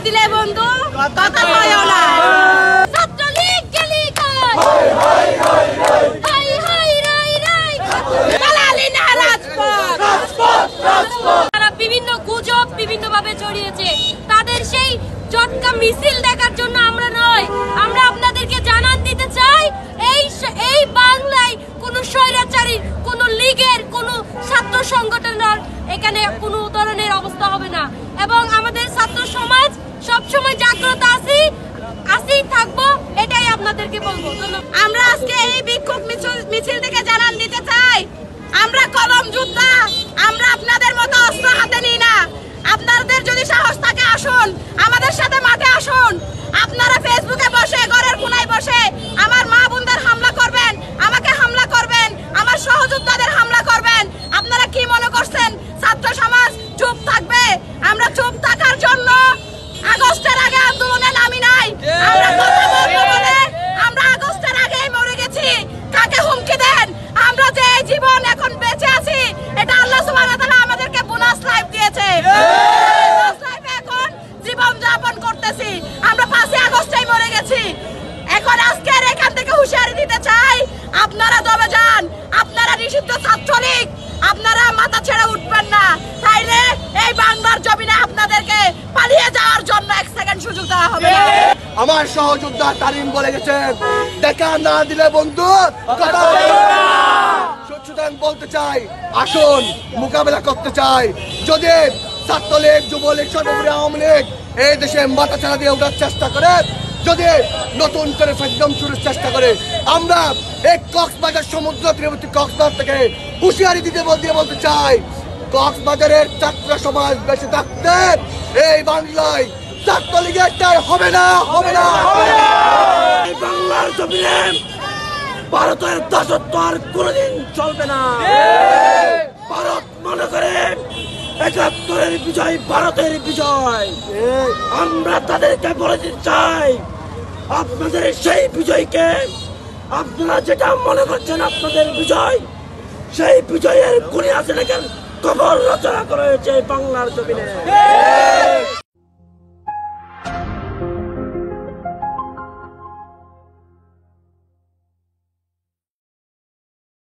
দিলে বন্ধু কথা কয়ও না। ছাত্রলীগ গেলি কই, হাই হাই রাই রাই দালালি না রাজপথ। তারা বিভিন্ন গুজব বিভিন্ন ভাবে ছড়িয়েছে, তাদের সেই চটকা মিছিল দেখার জন্য আমরা নয়, আমরা আপনাদেরকে জানান দিতে চাই এই বাংলায় কোনো স্বৈরাচারী কোনো লীগের কোনো ছাত্র সংগঠনের এখানে কোনো ধরনের অবস্থা হবে না এবং আমাদের ছাত্র সমাজ সবসময় জাগ্রত আসি থাকবো, এটাই আপনাদেরকে বলবো। আমরা আজকে এই বিক্ষোভ মিছিল থেকে জানান দিতে চাই, আমরা কলম যোদ্ধা, আমরা আপনাদের মতো অস্ত্র হাতে নিই না। আপনাদের যদি সাহস থাকে আসুন, আমাদের সাথে মাঠে আসুন। আপনারা ফেসবুকে বসে ঘরের কোনায় বসে আমার মা বোনদের হামলা করবেন, আমাকে হামলা করবেন, আমার সহযোদ্ধাদের হামলা করবেন। আপনারা কি মনে করছেন ছাত্র সমাজ চুপ থাকবে? আমরা চুপ থাকার জন্য আগস্টের আগে আন্দোলনে নামি নাই। আমরা কথা বলবো বলে আমরা আগস্টের আগেই মরে গেছি। কাকে হুমকি দেন? আমরা যে জীবন এখন বেঁচে আছি এটা আল্লাহ সুবহানাহু ওয়া তাআলা আমাদেরকে বোনাস লাইফ দিয়েছে। বোনাস লাইফে এখন জীবন যাপন করতেছি। আমরা 5 আগস্টেই মরে গেছি। এখন আজকের এখান থেকে হুঁশিয়ারি দিতে চাই, আপনারা দমে যান, আপনারা নিষিদ্ধ ছাত্রলীগ, আপনারা মাথা ছেড়ে উঠবেন না। তাইলে এই বাংলার জমিনে আপনাদেরকে পালিয়ে যাওয়ার জন্য 1 সেকেন্ড সুযোগ দেওয়া হবে না। আমার সহযোদ্ধা তারিম বলে গেছেন, দেখা না দিলে বন্ধু কথা সুতরাং বলতে চাই আসুন মোকাবেলা করতে চাই। যদি ছাত্রলীগ যুবলীগ সর্বোপরি আওয়ামী লীগ এই দেশে মাথা ছাড়া দিয়ে ওঠার চেষ্টা করে, যদি নতুন করে ফেসদম শুরুর চেষ্টা করে, আমরা এই কক্সবাজার সমুদ্র তীরবর্তী কক্সবাজার থেকে হুঁশিয়ারি দিয়ে বলতে চাই, কক্সবাজারের ছাত্র সমাজ বেঁচে থাকতে এই বাংলায় ছাত্রলীগের টাই হবে না, হবে না, হবে না। এই বাংলার জমিনে ভারতের দাসত্ব আর কোনদিন চলবে না। ভারত মনে করে ৭১-এর বিজয় ভারতের বিজয়। আমরা তাদেরকে বলে দিতে চাই, আপনাদের সেই বিজয়কে আপনারা যেটা মনে করছেন আপনাদের বিজয়, সেই বিজয়ের গুণী আছে দেখেন কবর রচনা করা হয়েছে বাংলার জমিনে।